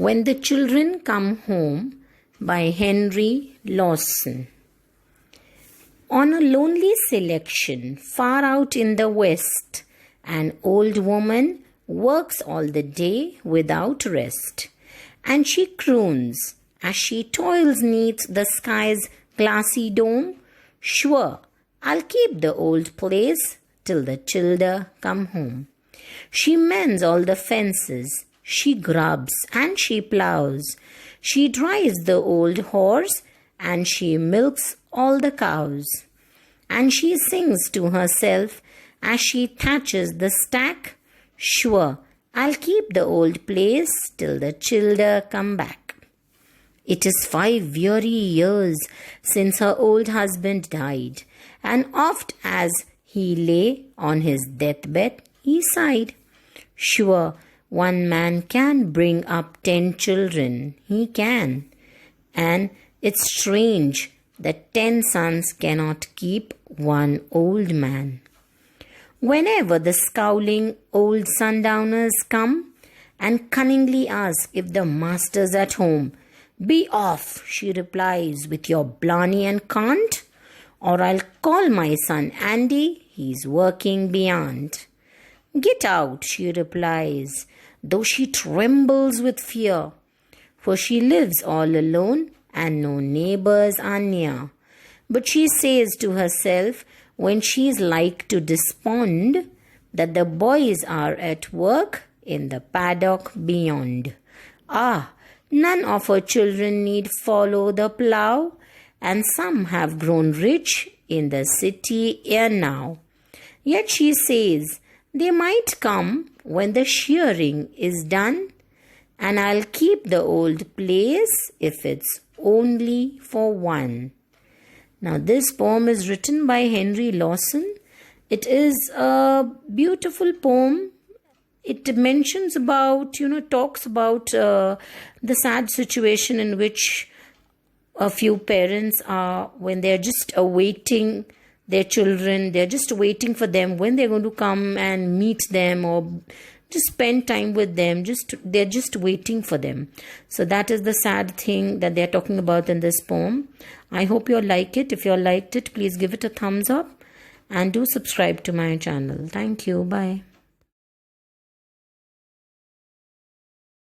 When the Children Come Home by Henry Lawson. On a lonely selection far out in the west, an old woman works all the day without rest, and she croons as she toils neath the sky's glassy dome, "Sure, I'll keep the old place till the childer come home." She mends all the fences, she grubs and she plows, she drives the old horse and she milks all the cows. And she sings to herself as she thatches the stack, "Sure, I'll keep the old place till the childer come back." It is 5 weary years since her old husband died, and oft as he lay on his deathbed, he sighed. Sure, one man can bring up 10 children, he can. And it's strange that 10 sons cannot keep one old man. Whenever the scowling old sundowners come and cunningly ask if the master's at home, "Be off," she replies, "with your blarney and cant, or I'll call my son Andy, he's working beyant." "Get out," she replies, though she trembles with fear, for she lives all alone and no neighbors are near. But she says to herself, when she's like to despond, that the boys are at work in the paddock beyond. Ah, none of her children need follow the plough, and some have grown rich in the city ere now. Yet she says, they might come when the shearing is done, and I'll keep the old place if it's only for one. Now, this poem is written by Henry Lawson. It is a beautiful poem. It mentions about, talks about the sad situation in which a few parents are when they're just awaiting their children. They're just waiting for them when they're going to come and meet them or just spend time with them. They're just waiting for them. So that is the sad thing that they're talking about in this poem. I hope you like it. If you liked it, please give it a thumbs up and do subscribe to my channel. Thank you. Bye.